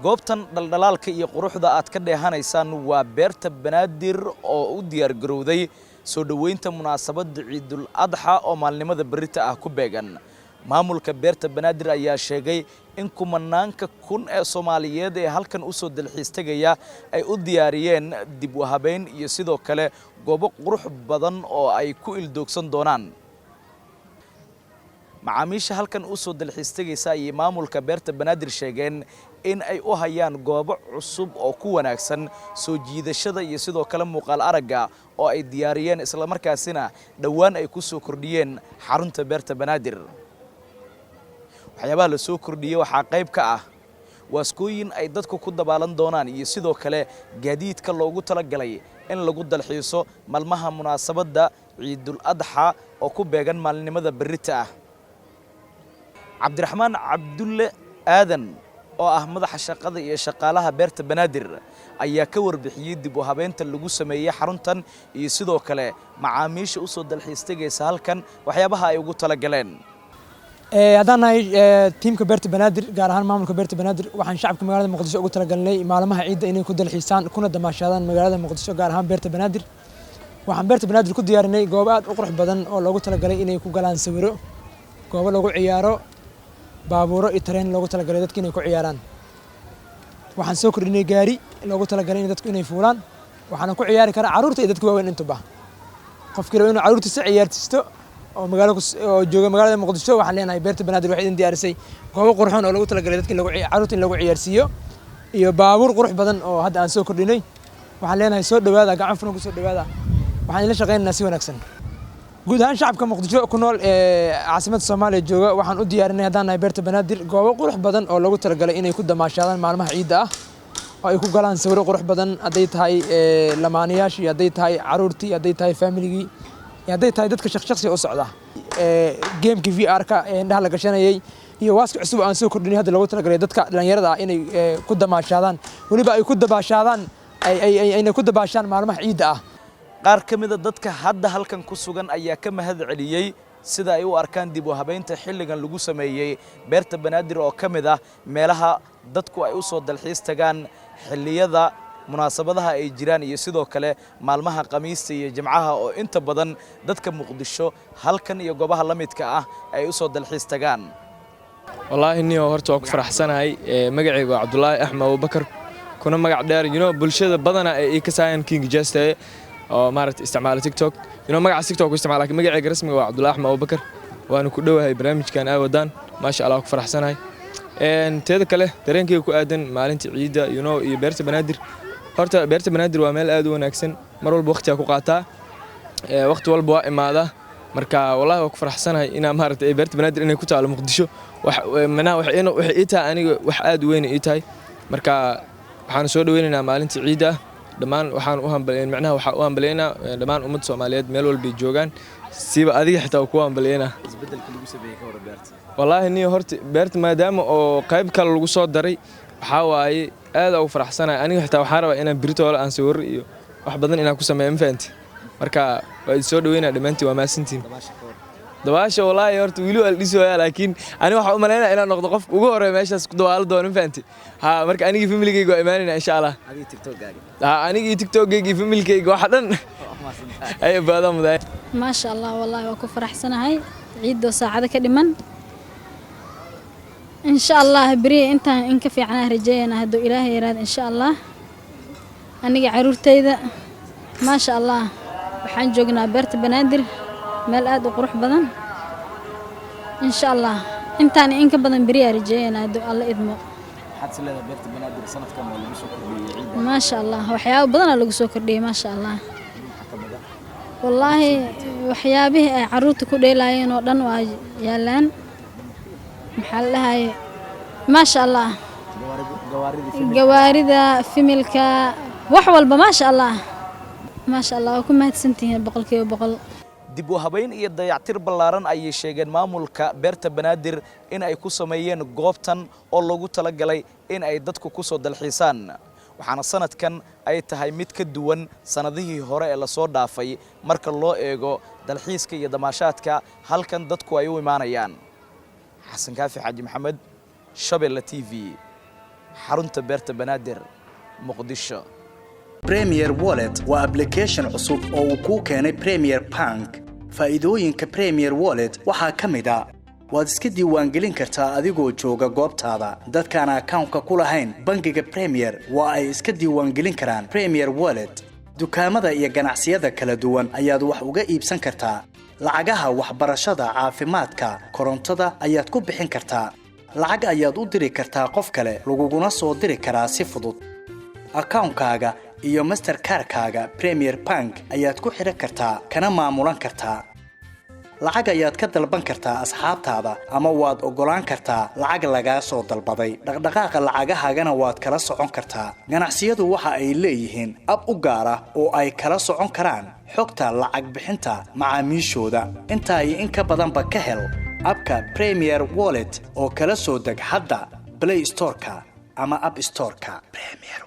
goobtan dhaldhalaalka iyo quruxda aad ka dheehanaysaan waa beerta Banaadir oo u diyaar garowday soo dhaweynta munaasabadda Ciidul Adha oo maalnimada berrita ah ku beegan maamulka beerta Banaadir ayaa sheegay in kumanaanka kun ee Soomaaliyeed ee halkan u soo dalxiis tagaya ay u diyaariyeen dib u habeyn iyo sidoo kale goobo qurux badan oo ay ku ildoogsan doonaan macaamiisha halkan u soo dalxiis tagaysa ay maamulka beerta Banaadir sheegeen in ay u hayaan goobo cusub oo ku wanaagsan soo jiidashada iyo sidoo kale muuqaal aragga oo ay diyaariyeen isla markaasina dhawaan ay ku soo kordhiyeen xarunta beerta Banaadir waxyaabaha la soo kordhiyay waxa qayb ka ah waaskooyin ay dadku ku dabaalan doonaan iyo sidoo kale gaadiidka loogu talagalay in lagu dalxiiso maalmaha munaasabadda Ciidul Adha oo ku beegan maalinimada berrita ah Cabdiraxmaan Cabdulle Aadan oo ah madaxa shaqada iyo shaqaalaha beerta Banaadir ayaa ka warbixiyay dib u habeynta lagu sameeyay xaruntan iyo sidoo kale macaamiisha u soo dalxiis tagaysa halkan waxyaabaha ay ugu tala galeen hadanahay teamka beerta Banaadir gaar ahaan maamulka beerta Banaadir waxaan shacabka magaalada Muqdisho ugu tala galnay maalmaha ciidda inay ku dalxiisaan kuna damaashadaan magaalada Muqdisho gaar ahaan beerta Banaadir waxaan beerta Banaadir ku diyaarinay goobo aad u qurux badan oo loogu tala galay inay ku galaan sawiro goobo lagu ciyaaro baabuuro iyo tareen loogu tala galay dadka inay ku ciyaaraan waxaan soo kordhinay gaari loogu tala galay in dadku inay fuulaan waxaan ku ciyaari karaa caruurta iyo dadka waaweyn intuba qofkii inuu caruurtiisa ciyaartisto oo jooga magaalada Muqdisho waxaan leenahay beerta Banaadir waxay idin diyaarisay goobo qurxoon oo loogu tala galay dadka caruurta in lagu ciyaarsiiyo iyo baabuur qurux badan oo hadda aan soo kordhinay waxaan leenahay soo dhawaada gacan furan ku soo dhawaada waxaan la shaqeynaynaa si wanaagsan guud ahaan shacabka Muqdisho ku nool caasimadda Soomaaliya jooga waxaan u diyaarinay hadaan beerta Banaadir goobo qurux badan oo lagu tala galay inay ku damaashadaan maalmaha ciidda ah oo ay ku galaan sawiro qurux badan haday tahay lamaanayaashii haday tahay caruurtii haday tahay family-gii haday tahay dadka shakhsi u socda gameka VR-ka indhaha la gashanayay iyo waaska cusub aan soo kordhinay hadda lagu tala galay dadka dhalinyarada ah inay ku damaashadaan waliba ay ku dabaashadaan ay ku dabaashaan maalmaha ciidda ah qaar kamid ah dadka hadda halkan ku sugan ayaa ka mahad celiyay sida ay u arkaan dib u habeynta xilligan lagu sameeyay beerta Banaadir oo kamid ah meelaha dadku ay u soo dalxiis tagaan xilliyada munaasabadaha ay jiraan iyo sidoo kale maalmaha Khamiista iyo Jimcaha oo inta badan dadka Muqdisho halkan iyo goobaha la midka ah ay u soo dalxiis tagaan wallahi niyo horta waan ku faraxsanahay magacaygu waa Cabdullaahi Axmed Abubakar kuna magac dheer bulshada badana ay ka saayaan King Jeste oo maaragtay isticmaala TikTok magaca TikTok ku isticmaala magacayga rasmiga waa Cabdullaahi Axmed Abubakar waana ku dhawahay barnaamijkan ay wadaan ma sha Allah ku faraxsanahay teeda kale dareenkayga ku aadan maalinta ciidda iyo beerta Banaadir horta beerta Banaadir waa meel aad u wanaagsan mar walba waqti ku qaataa waqti walba waa imaada marka wallahi waan ku faraxsanahay in maaragtay beerta Banaadir inay ku taalo Muqdisho wax ii tahay aniga wax aad u weyn ii tahay marka waxaan soo dhaweynaynaa maalinta ciidda dhamaan waxaan u hambaleynaa dhamaan ummadda Soomaaliyeed meel walba joogan siiba adiga xitaa ku hambaleynaa isbedelka lagu sameeyay ka hor beerta wallahi niyo horta beerta maadaama oo qayb kale lagu soo daray waxa waaye aad ugu faraxsanahay aniga xitaa waxaan rabaa inaan biritoole aan sawir iyo wax badan inaan ku sameeyo ma fahanti marka waa soo dhaweynaa dhamaantii waa maasantiin dabaasha wallahi horta wili wal dhisooyaa laakiin aniga waxa u maleynaa inaan noqdo qof ugu horeeyo meeshaas ku dawaalo doono ma fahanti marka aniga family-gayga waa imaanayna insha Allah adiga TikTok-gaaga aniga TikTok-gayga family-gayga waxa dhan ay baada muday ma sha Allah wallahi waa ku faraxsanahay ciiddo saacada ka dhiman insha Allah bari intaan in ka fiicnaa rajeeyana haduu Ilaahay yiraahdo insha Allah aniga caruurtayda ma sha Allah waxaan joognaa beerta Banaadir meel aad u qurux badan insha Allah intaan in ka badan bari rajeeyana haduu Allah idmo حتى beerta Banaadir sanadkan waa lagu soo kordhiyay ciidda ما شاء الله waxyaabo badan lagu soo kordhiyay ما شاء الله والله waxyaabihi ay caruurta ku dheelayeen oo dhan waa yaalaan maxaa lahaay ما شاء الله gawaarida familka wax walba ما شاء الله ما شاء الله ku mahadsantihiin boqolkiiba boqol dib u habeyn iyo dayactir ballaaran ayay sheegeen maamulka beerta Banaadir in ay ku sameeyeen goobtan oo lagu tala galay in ay dadku ku soo dalxiisaan waxaana sanadkan ay tahay mid ka duwan sanadihii hore ee la soo dhaafay marka loo eego dalxiiska iyo damaashaadka halkan dadku ay u imaanayaan. xasan kaafi xaaji maxamed, Shabeelle TV, xarunta beerta Banaadir, Muqdisho. Premier Wallet waa application cusub oo uu ku keenay Premier Bank. Faa'iidooyinka Premier Wallet waxaa ka mid ah waad iska diiwaangelin kartaa adigoo jooga goobtaada. Dadkaan account-ka ku lahayn bangiga Premier waa ay iska diiwaangelin karaan Premier Wallet. Dukaamada iyo ganacsiyada kala duwan ayaad wax uga iibsan kartaa. Lacagaha waxbarashada, caafimaadka, korontada ayaad ku bixin kartaa. Lacag ayaad u diri kartaa qof kale, laguguna soo diri karaa si fudud. Account-kaaga iyo Mastercard-kaaga Premier Bank ayaad ku xiran kartaa kana maamulan kartaa. Lacag ayaad ka dalban kartaa asxaabtaada ama waad ogolaan kartaa lacag laga soo dalbaday. Dhaqdhaqaaqa lacagahaagana waad kala socon kartaa. Ganacsiyadu waxa ay leeyihiin ab u gaar ah oo ay kala socon karaan xogta lacag bixinta macaamiishooda. Intaa iyo in ka badanba ka hel abka Premier Wallet oo kala soo deg hadda Play Store-ka ama App Store-ka. Premier